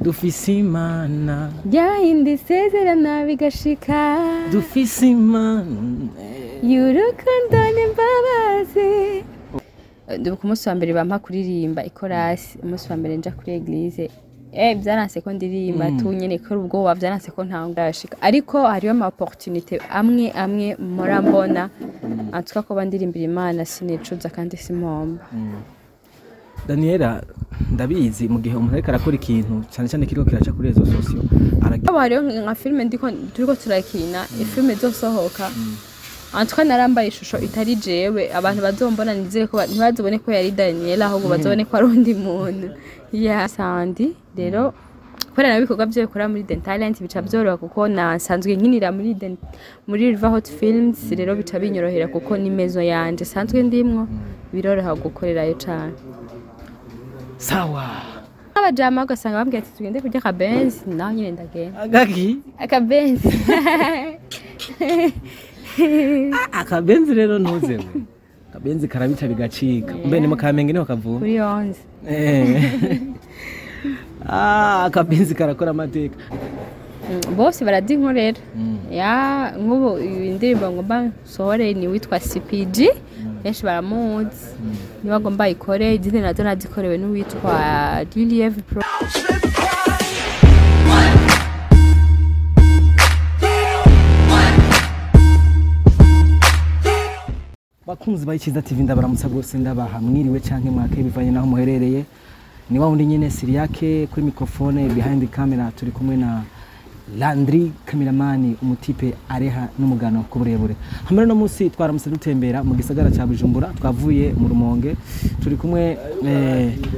dufise imana yahindi isezerana bigashika dufise imana y'urukundo n'imbabazi. Ndibuka umunsi wa mbere bampa kuririmba ikorasi, umunsi wa mbere nja kuri eglise byaranse ko ndirimba tu nyene ko ubwoba byaranse ko ntangashika, ariko hariyo ama opportunité amwe mora mbona antuka ko bandirimbira Imana sinicuza kandi simpomba. Daniella, ndabizi mu gihe umuntu ariko arakora ikintu cyane cyane kiriko kiraca kuri rezo sosiyo hariyo nka filime turiko turakina ifilime zosohoka antuka narambaye ishusho itari jewe, abantu bazombona nizere ko ntibazobone ko yari Daniella ahubwo bazobone ko ari undi muntu sandi. Rero kubera nabikorwa byo bikora muri Dentalent bica byoroha kuko nasanzwe nkinira muri River Hot Films, rero bica binyorohera kuko ni mezo yanje sanzwe ndimwo, biroroha gukorerayo cyane. Sawa abajama ugasanga bambwiye ati tugende kurya akabenzi, naho nyine ndagenda. Agaki akabenzi akabenzi rero ntuzewe akabenzi karabica bigacika mbe ni mukamenge niho kavuye kuri 11 akabenzi karakora amateka bose baradinkorera ya nk'ubu indirimbo ngomba sohore ni witwa CPG benshi baramuzi niba ngomba ikore izindi nazo nazikorewe n'uwitwa Lilieve Pro. bakunzi ba ICIZA Tv ndabaramutsa gose ndabaha mwiriwe canke mwake bivanye naho muherereye. Ni wa wundi nyene Siriake kuri microphone, behind the camera turi kumwe na Landry cameraman, umutipe areha n'umugano ku burebure. Hamwe no munsi twaramutse dutembera mu gisagara ca Bujumbura, twavuye mu Rumonge, turi kumwe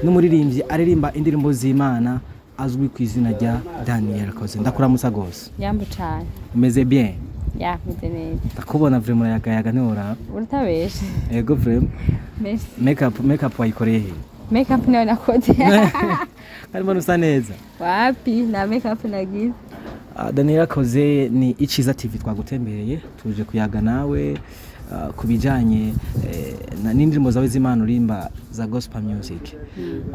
n'umuririmvyi aririmba indirimbo z'Imana azwi ku izina rya Daniella Koze. Ndakuramutsa gose. Yambu cyane. Umeze bien? Ya, meze neza. Ndakubona vraiment yagayaga nora. Uratabeshe. Ego vraiment. Merci. Makeup wayikoreye he? Makeup nayo nakoze. Harimo nusa neza. Wapi na makeup nagize. Daniella Koze ni ICIZA TV twagutembereye, tuje kuyaga nawe kubijanye n'indirimbo zawe z'Imana urimba za gospel music.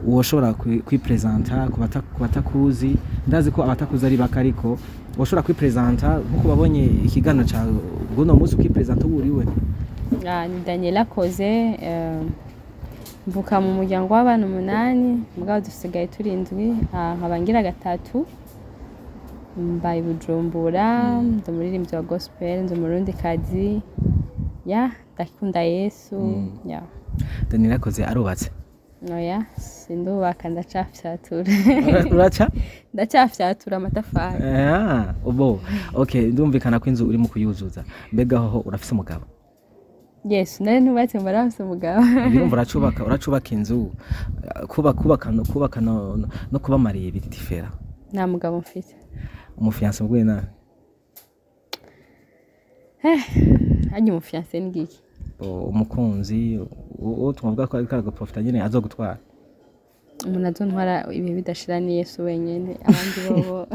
Woshobora kwipresenta kubatakuzi, ndazi ko abatakuzi ari bakariko woshobora kwipresenta nkuko babonye ikigano ca guno munsi kwipresenta uburiwe. Ni Daniella Koze, mvuka mu muryango w'abantu 8 mugabo dusigaye turindwi, nkabangira gatatu mbaye Bujumbura, ndumuririmbyi wa gospel, ndumurundi kazi ndakunda Yesu. Daniella Koze arubatse? Oya, sindubaka ndacafyatura. Uraca? Ndacafyatura amatafari. Obo. Okay, ndumvikana ko inzu uri mu kuyuzuza. Mbega ho urafise umugabo? Yes, nari ntubatse mbarafise umugabo. Birumva uracubaka inzu. Kubaka no kuba mariye bitifera. Nta mugabo mfite. Umufiance mbwe na? Hanyuma umufiance ngiki? Umukunzi tumuvuga ko ariko profita nyene azogutwara. Umuntu azontwara ibihe bidashira ni Yesu wenyene, abandi bobo.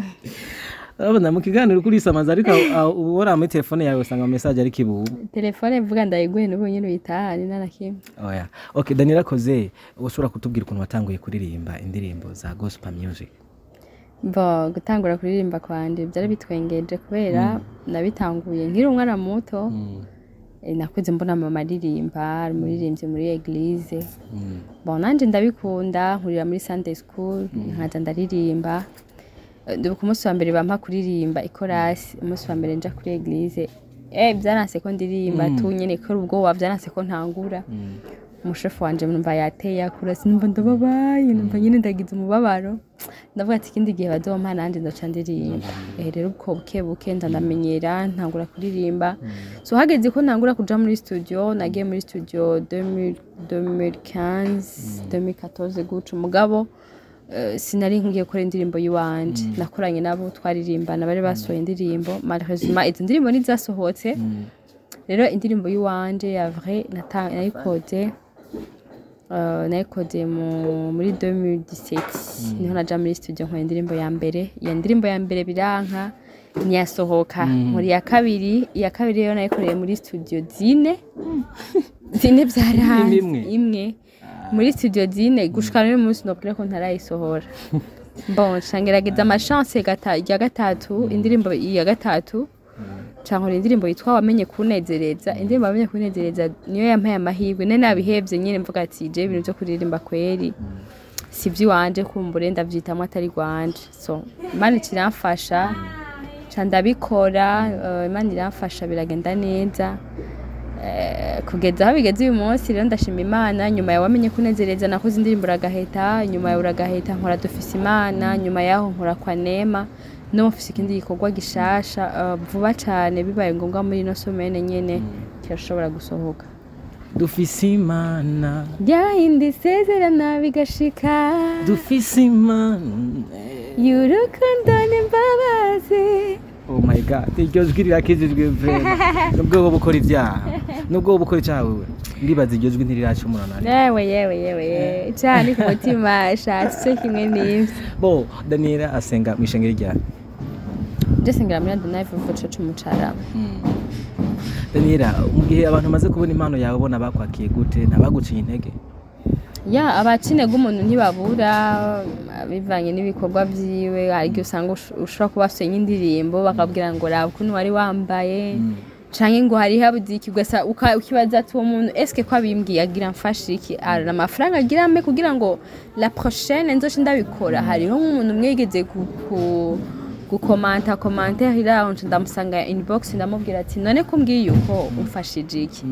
Abana mu kiganiro kuri samaza ariko ubora muri telefone yawe usanga message ari kibubu. Telefone mvuga ndayiguye n'ubu nyene uyitahari narakimwe. Oya. Okay, Daniella Koze ushobora kutubwira ukuntu watanguye kuririmba indirimbo za gospel music? Gutangura kuririmba kwanje byari bitwengeje kubera nabitanguye nkiri umwana muto. Nakuze mbona mama aririmba, umuririmbyi muri eglise. Nanje ndabikunda, nkurira muri Sunday school, nkaza ndaririmba. Ndibuka umunsi wa mbere bampa kuririmba ikorasi, umunsi wa mbere nja kuri eglise byaranse ko ndirimba tu nyene ko ubwoba byaranse ko ntangura. Umushefu wanje numva yateye akura, sinumva ndababaye, numva nyine ndagize umubabaro. Ndavuga ati ikindi gihe bazompa nanje ndoca ndirimba. Rero uko buke ndamenyera ntangura kuririmba. So hageze ko ntangura kuja muri studio, nagiye muri studio 2014 guca umugabo sinari ngiye gukora indirimbo yiwanje. Nakoranye nabo twaririmbana bari basohoye indirimbo, malheureusement izo ndirimbo nizasohotse. Rero indirimbo yiwanje ya vrai nayikoze muri 2017 niho naja muri studio nkora indirimbo ya mbere. Iyo ndirimbo ya mbere biranka ntiyasohoka. Muri ya kabiri rero nayikoreye muri studio zine byarahanze imwe muri studio zine gushika n'uyu munsi nokure ko ntarayisohora. bon cangerageza amachance ya gatatu indirimbo ya gatatu cyangwa indirimbo yitwa wamenye kunezereza indirimbo wamenye kunezereza niyo yampaye amahirwe nene nabihevye nyine mvuga ati je ibintu byo kuririmba kweri sivyo wanje kumbure ndavyitamwe atari gwanje so Imana kiramfasha ndabikora Imana iramfasha biragenda neza kugeza aho bigeze uyu munsi rero ndashima Imana nyuma ya wamenye kunezereza nakoze indirimbo uragaheta nyuma ya uragaheta nkora dufise Imana nyuma yaho nkora kwa Nema no mufise ikindi gikorwa gishasha vuba cyane bibaye ngombwa muri no somene nyene kirashobora gusohoka dufise Imana yahindi sezerana bigashika dufise Imana y'urukundo n'imbabazi. Oh my god, iryo jwi rirakijijwe vrema nubwo bukora ivyaha nubwo bukora icyaha wewe ndibaza iryo jwi ntiriracumura nari yewe cyane ku mutima shatse kimwe n'ivyo bo Daniella asenga mwishengero ryari ndasengera muri Adonai Vuba Mucarama. Daniella mu gihe abantu maze kubona impano yawe bona bakwakiye gute ntabaguciye intege ya abacinega umuntu ntibabura bivanye n'ibikorwa byiwe ariko usanga ushobora kubasenya indirimbo bakabwira ngo raba ukuntu wari wambaye canke ngo hari habudiki ugasa ukibaza ati uwo muntu eske ko abimbwiye agira mfashe iki ara amafaranga agira mbe kugira ngo la prochaine nzoce ndabikora hariho nk'umuntu mwegeze gukomanta commentaire iraho ndamusanga inbox ndamubwira ati none ko mbwiye uko umfashije iki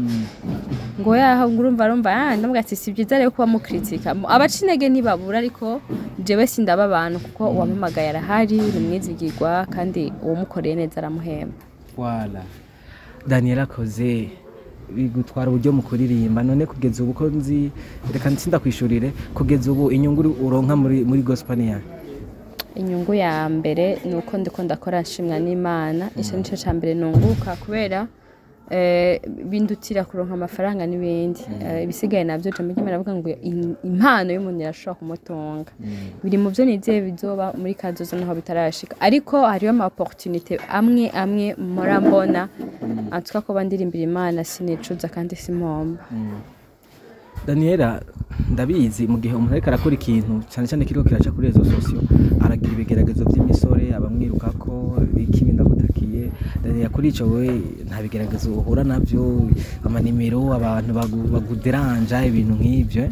ngo yaho ngurumva ndamubwira ati si byiza rero kuba mukritika abacinege ntibabura ariko jewe sindaba abantu kuko uwampamagaye arahari nimwizigirwa kandi uwo mukoreye neza aramuhemba. Voilà Daniella Koze bigutwara uburyo mu kuririmba none kugeza ubu ko nzi reka nsinda kwishurire kugeza ubu inyungu uronka muri gospel ya inyungu ya mbere nuko ndiko ndakora nshimwa n'Imana ico nico ca mbere nunguka kubera bindutira kuronka amafaranga n'ibindi ibisigaye navyo je mbye maravuga ngo impano y'umuntu yarashobora kumutunga biri mu byo nizeye bizoba muri kazoza naho bitarashika ariko hariyo ama opportunité amwe murambona antuka ko bandirimbira Imana sinicuza kandi simpomba. Daniella ndabizi mu gihe umuntu ariko arakora ikintu cyane cyane kiriko kiraca kuri rezo sosio aragira ibigeragezo by'imisore abamwiruka ko bikibinda gutakiye Daniella kuri ico we nta bigeragezo uhura navyo amanimero abantu baguderanja ibintu nk'ivyo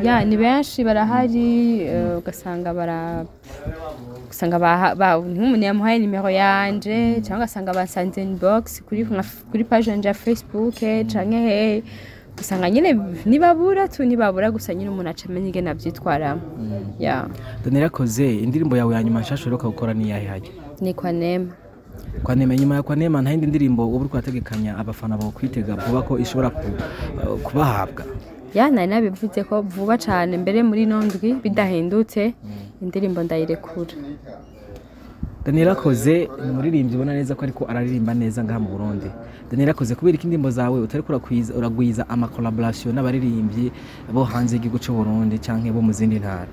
ya ni benshi barahari ugasanga nk'umuntu yamuhaye nimero yanje cyangwa ugasanga basanze inbox kuri page yanje ya Facebook canke usanga nyine nibabura gusa nyine umuntu acamenye ingene avyitwara. Ya Daniella Koze indirimbo yawe ya nyuma nshasha uheruka gukora ni yahe haje ni kwa Nema nyuma ya kwa Nema nta yindi ndirimbo ubu uriko urategekanya abafana bawe kwitega vuba ko ishobora kubahabwa ya nari nabivuze ko vuba cyane mbere muri nondwi bidahindutse indirimbo ndayirekura. Daniella Koze ni umuririmvyi ubona neza ko ariko araririmba neza ngaha mu Burundi. Daniella Koze kubera ikindimbo zawe utari uragwiza ama collaboration n'abaririmbyi bo hanze y'igihugu cy'u Burundi canke bo mu zindi ntara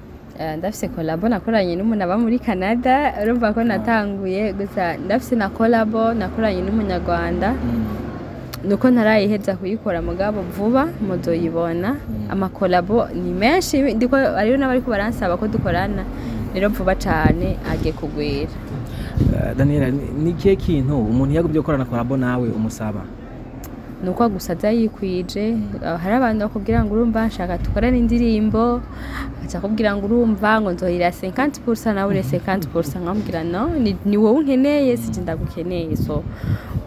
ndafise collabo nakoranye n'umuntu aba muri Canada urumva ko natanguye gusa ndafise na collabo nakoranye n'umunyarwanda nuko ntarayiheza kuyikora mugabo vuba muzoyibona ama collabo ni menshi ndiko ariyo n'abari ko baransaba ko dukorana rero vuba cyane agiye kugwira. Daniella ni kihe kintu umuntu yagubye gukorana collabo nawe umusaba nuko gusaza yikwije hari abantu bakubwira ngo urumva nshaka tukorana indirimbo akakubwira ngo urumva ngo nzohira 50% nawe ure 50% nkamubwira no ni wowe unkeneye sije ndagukeneye so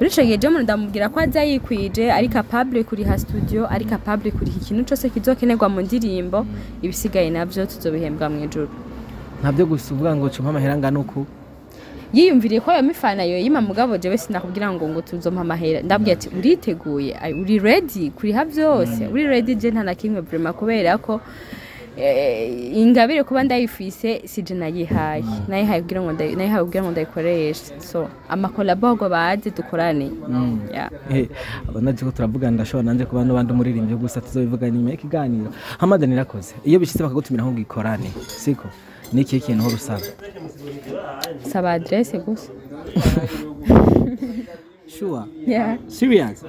urico gihe je ndamubwira ko aza yikwije ari capable kuri ha studio ari capable kuri ikintu cyose kizokenerwa mu ndirimbo ibisigaye navyo tuzobihembwa mu ijuru ntabyo gusuvuga ngo cuma amahera ngana uko yiyumviriye ko yo mifana yo yima mugabo jewe sinakubwira ngo tuzompa amahera ndabwiye ati uriteguye uri ready kuri ha byose uri ready je nta nakimwe vraiment kubera ko ingabire kuba ndayifise sije nayihaye kugira ngo ndayikoreshe so amakolabo go baje dukorane abanaje ko turavugana ndashobora nanje kuba n'abandi umuririmbyi gusa tuzobivuga nyuma y'ikiganiro Daniella Koze iyo bishitse bakagutumira nko gikorane siko niki kintu rusaba saba adresse gusa sure yeah serious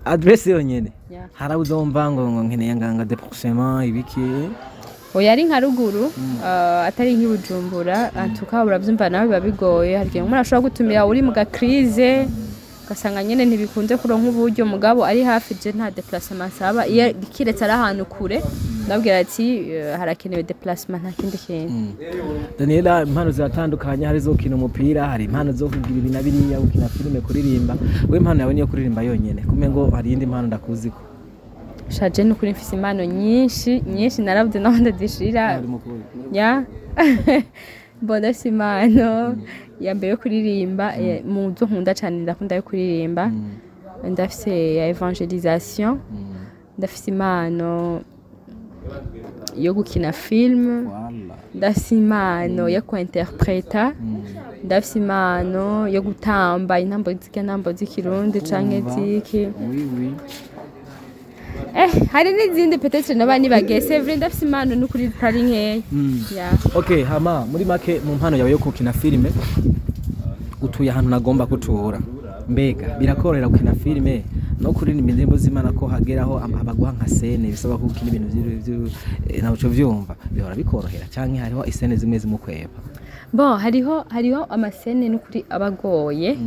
adresse yonyene harabuzo mvango nkeneye nganga déproxement ibiki oya ari nka ruguru atari nk'ibujumbura antuka uravyumva nawe biba bigoye haryo umuntu ashobora gutumira uri mu gakrize ugasanga nyene ntibikunze kuronka uburyo mugabo ari hafi je nta déplacement saba iyo kiretse ari ahantu kure ndabwira ati harakenewe déplacement nta kindi kintu. Daniella, impano ziratandukanye, hari zo gukina umupira, hari impano zo kugira ibintu na biriya, gukina filime, kuririmba. We impano yawe niyo kuririmba yonyene, kumengo hari indi impano ndakuziko. Shaje n'ukuri mfise impano nyinshi naravye naho ndadishira ya mbona simano ya mbere yo kuririmba mu byo nkunda cyane ndakunda yo kuririmba ndafise ya evangelisation ndafise impano yo gukina film ndafise impano yo kuinterpreta ndafise impano yo gutamba intambo z'ikirundi canke ziki hari n'izindi peut-être nabani bagese vre ndafise impano n'ukuri tari nkeya. Okay, hama muri make mu mpano yawe yo gukina filime utuye ahantu nagomba kutura mbega birakorera gukina filime no kuririmba indirimbo z'Imana ko hageraho abaguha nka scene bisaba gukina ibintu naco vyumva bihora bikorohera canke hariho isene zimwe zimukweba? Bon, hariho amasene n'ukuri abagoye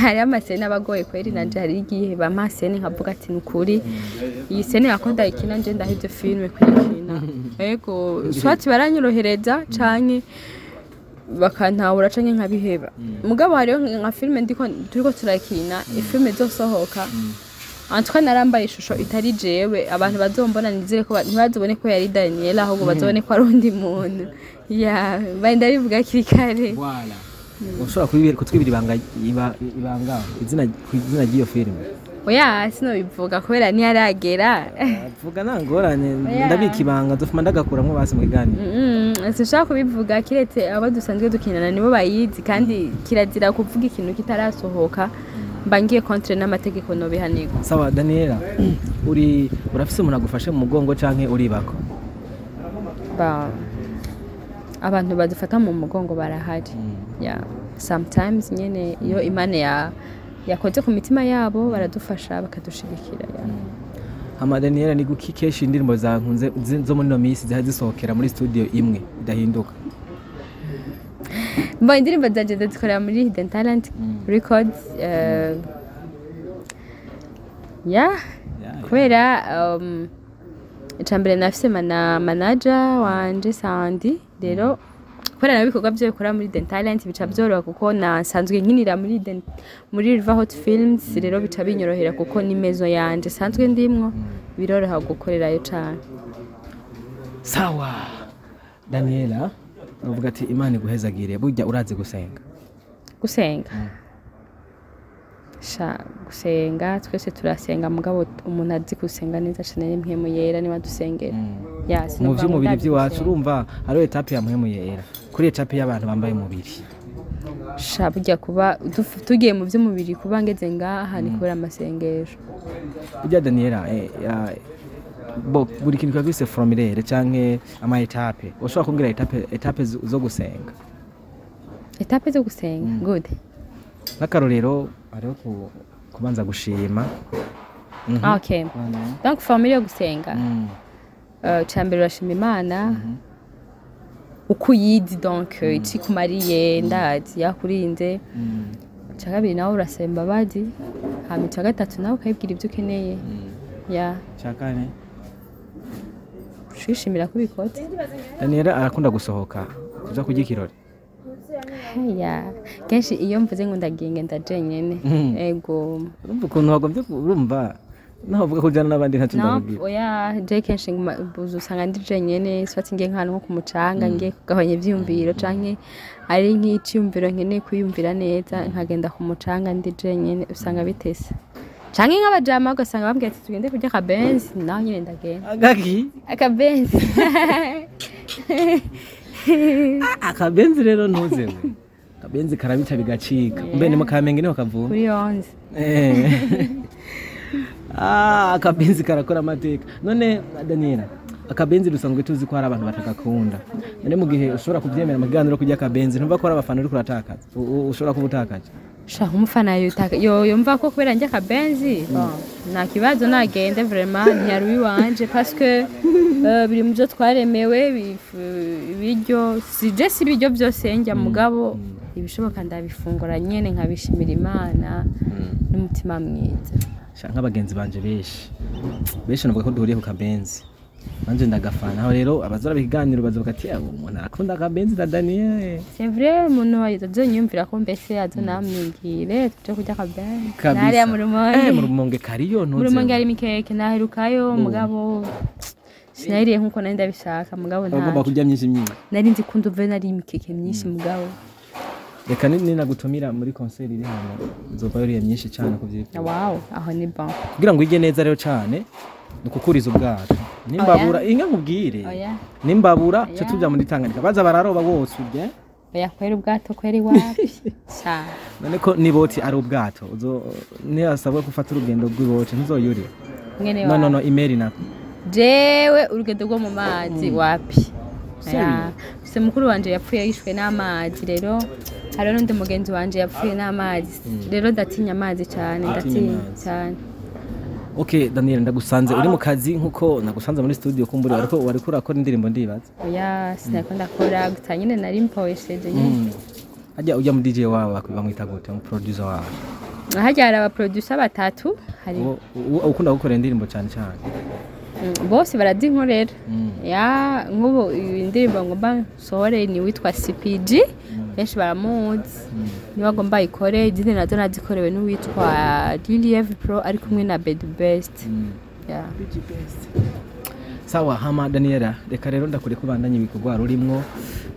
hari amasene abagoye kweri nanje hari igihe bamasene nkavuga ati n'ukuri iyi sene yakonda ikina nje ndahivye filme kwikina ego swati baranyorohereza canke bakantahura canke nkabiheba mugabo hariho nka filme turiko turakina ifilme zosohoka antwa narambaye ishusho itari jewe abantu bazombona nizire ko ntibazobone ko yari Daniella ahubwo bazobone ko ari undi muntu ya benda bivuga kirikare. Voilà. Ushobora kutwibira ibanga izina ry'iyo filme? Oya sino bivuga kubera ni yaragera. Vuga nangorane ndabika ibanga dufuma ndagakuramwe basi mu kiganiro. Sinshaka kubivuga kiretse aba dusanzwe dukinana nibo bayizi kandi kirazira kuvuga ikintu kitarasohoka mbangiye contre n'amategeko no bihanirwa. Sawa Daniella, urafise umuntu agufashe mu mugongo canke uribako? Ba abantu badufata mu mugongo barahari. Yeah, sometimes nyene iyo Imana yakoze ku mitima yabo baradufasha bakadushigikira. Hama Daniella, ni gukikesha indirimbo zankunze zo muri no misi zisohokera muri studio imwe idahinduka? Bo indirimbo zaje zikorera muri Hidden Talent Records kubera icambere nafise manager wanje Sandi rero kubera nabikorwa byo bikora muri Hidden Talent bica byoroha kuko nasanzwe nkinira muri River Hot Films rero bica binyorohera kuko ni mezo yanje sanzwe ndimwo biroroha gukorerayo cyane. Sawa Daniella, uvuga ati Imana iguhezagire, burya urazi gusenga? Gusenga twese turasenga mugabo umuntu azi gusenga neza cyane n'impemu yera niba dusengera. Mu by'umubiri by'iwacu urumva hariho etape ya mpemu yera kuri etape y'abantu bambaye umubiri. Burya kuba tugiye mu by'umubiri kuba ngeze ngaha ni kubera amasengesho. Burya Daniella, buri kintu kwagise formulaire canke ama etape ushobora kumbwira etape zo gusenga? Etape zo gusenga good. N'akarorero hariho kubanza gushima. Okay. Donc formulaire yo gusenga cyambere urashima Imana uko yizi donc iki kumariye ndazi yakurinze cyakabiri nawe urasemba badi hama cy'agatatu nawe ukayibwira ibyo ukeneye cyakane shishimira kubikoze. Daniella arakunda gusohoka kuza kurya ikirori? Kenshi iyo mvuze ngo ndagiye ndaje nyene ego urumva ukuntu wagombye urumva naho uvuga ko jana n'abandi ntacyo ndababwira. Oya je kenshi usanga ndije nyene swati ngiye nk'ahantu nko ku mucanga ngiye kugabanya ivyumviro canke ari nk'iciyumviro nkeneye kuyumvira neza nkagenda ku mucanga ndije nyene usanga bitese canke nk'abajama ugasanga bambwiye ati tugende kurya akabenzi naho nyene ndagenda. Akabenzi akabenzi rero ntuzewe akabenzi karabita bigacika mbe ni mu Kamenge niho kavuye kuri 11 akabenzi karakora amateka. None Daniella, akabenzi dusanzwe tuzi ko hari abantu batakakunda, none mu gihe ushobora kubyemera mu kiganiro kujya akabenzi ntumva ko ari abafana uri kuratakaza ushobora kubutakaza? shaka umufana yumva ko kubera njye akabenzi nta kibazo nagende vraiment ntiyari iwanje parce que biri mu byo twaremewe ibiryo si ibiryo byose njya mugabo ibishoboka ndabifungura nyene nkabishimira Imana n'umutima mwiza nk'abagenzi banje benshi navuga ko duhuriye ku kabenzi banje ndagafana aho rero abazora biganiro bazovuga ati umuntu arakunda akabenzi na Daniel c'est vrai umuntu azonyumvira ko mbese azonamwingire tuje kurya akabenzi nari mu rumonge kariyo ntuze mu rumonge ari mikeke naherukayo mugabo sinariye nkuko nari ndabishaka mugabo nta agomba kurya myinshi nari nzi ko nduve nari imikeke myinshi mugabo reka nagutumira muri concert iri hano nzova yuriye myinshi cyane kuvyita wow aho ni bon kugira ngo ige neza rero cyane nukukuriza ubwato nimbabura inga nkubwire nimbabura cyo tujya muri Tanganyika baza bararoba bose urye oya kwera ubwato kweri wapi sha none ko niboti ari ubwato ni asabwe gufata urugendo rw'iboti nzoyuri no imeri nako jewe urugendo rwo mu mazi wapi se mukuru wanje yapfuye yishwe n'amazi rero hari n'undi mugenzi wanje yapfuye n'amazi rero ndatinya amazi cyane ndatinya cyane Okay Daniel ndagusanze uri mu kazi nkuko nagusanze muri studio kumburi ariko wari kurakora indirimbo ndibaza oya sinako ndakora gusa nyine nari mpoesheje nyine ajya ujya mu DJ wawe bamwita gute mu producer wawe hajya hari aba producer batatu hari ukunda gukora indirimbo cyane cyane bose baradinkorera ya nk'ubu indirimbo ngomba sohore ni witwa CPG benshi baramuzi niba ngomba ikore izindi nazo nazikorewe n'uwitwa Dilieve Pro ari kumwe na Bed Best sawa hama Daniella reka rero ndakure kubandanya ibikorwa rurimwo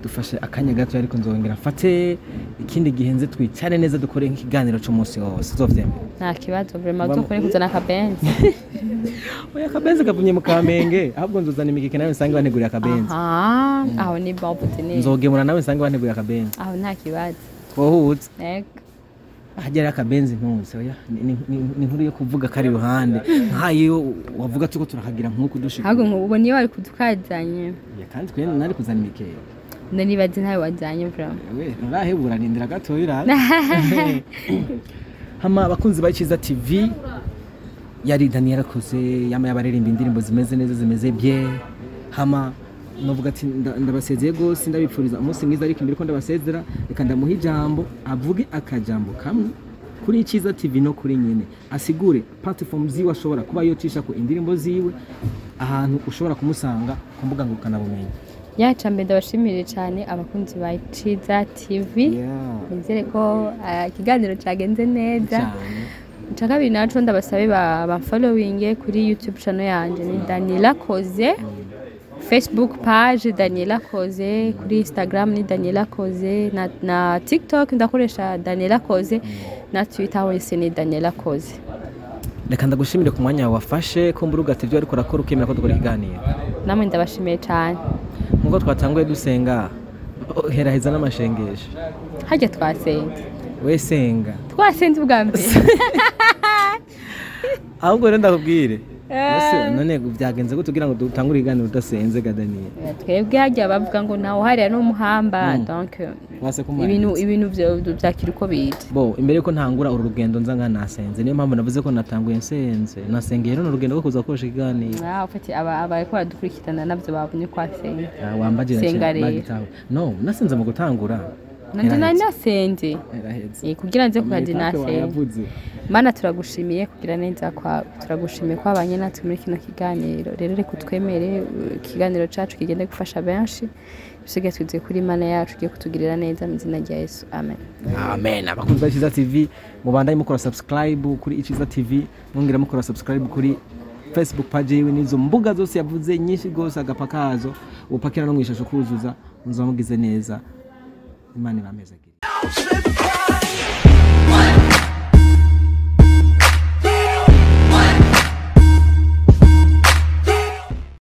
dufashe akanya gato ariko nzongera mfate ikindi gihenze twicare neza dukore nk'ikiganiro cyo munsi wose uzovyemera nta kibazo vraiment dukore kuzana akabenzi oya akabenzi kavunye mu Kamenge ahubwo nzozana imikeke nawe nsange baneguriye akabenzi aho ni babuti ni nzogemura nawe nsange baneguriye akabenzi aho nta kibazo twohutse ego hagera akabenzi ntunze oya ni nkuru yo kuvuga kari ruhande nkayo wavuga tuko turakagira nkuko dushika ahubwo nk'ubu niyo bari kudukazanye kandi twe nari kuzana imikeke nibaze ntawe wajyanye vraiment urahebura nindira gato yirana hama abakunzi ba ICIZA TV yari Daniella Koze yamaye abaririmba indirimbo zimeze neza zimeze bye hama novuga ati ndabasezeye gose ndabipfuriza umunsi mwiza ariko mbere ko ndabasezera reka ndamuha ijambo avuge akajambo kamwe kuri ICIZA TV no kuri nyene asigure platform ziwe ashobora kuba yocisha ko indirimbo ziwe ahantu ushobora kumusanga ku mbuga ngurukanabumenyi yacambe ndabashimire cyane abakunzi ba ICIZA TV nizere ko ikiganiro cyagenze neza Chakabiri naco ndabasabe ba following kuri YouTube channel yanje ni Daniella Koze Facebook page Daniella Koze kuri Instagram ni Daniella Koze na TikTok ndakoresha Daniella Koze na Twitter wese ni Daniella Koze reka ndagushimire ku mwanya wafashe ko mburuga TV ariko rakora ukemera ko dukora ikiganiro namwe ndabashimiye cyane nkuko twatanguye dusenga heraheza n'amashengesho hajya twasenze we senga twasenze ubwa mbere ahubwo rero ndakubwire none byagenze ko tugira ngo dutangure iganiro udasenze Daniel twebwe hajya bavuga ngo nawe hariya n'umuhamba donc ibintu byakira uko bita bo imbere ko ntangura uru rugendo nza nasenze niyo mpamvu navuze ko natanguye nsenze nasengeye rero urugendo rwo kuza gukoresha iganiro ufite abariko badukurikirana navyo babonye ko asenze wambagire bagitaho no nasenze mu gutangura nanje nasenze kugira nze kukazi nasenze mana turagushimiye kugira neza kwa turagushimiye ko abanye natwe muri kino kiganiro rero reka twemere ikiganiro cacu kigende gufasha benshi bisigaye twize kuri mana yacu giye kutugirira neza mu izina rya Yesu amen amen abakunzi ba ICIZA TV mubandanye mukora subscribe kuri ICIZA TV mwongera mukora subscribe kuri Facebook page yiwe nizo mbuga zose yavuze nyinshi gose agapakazo upakira no mwishasho kuzuza muzamugize neza Imana irameza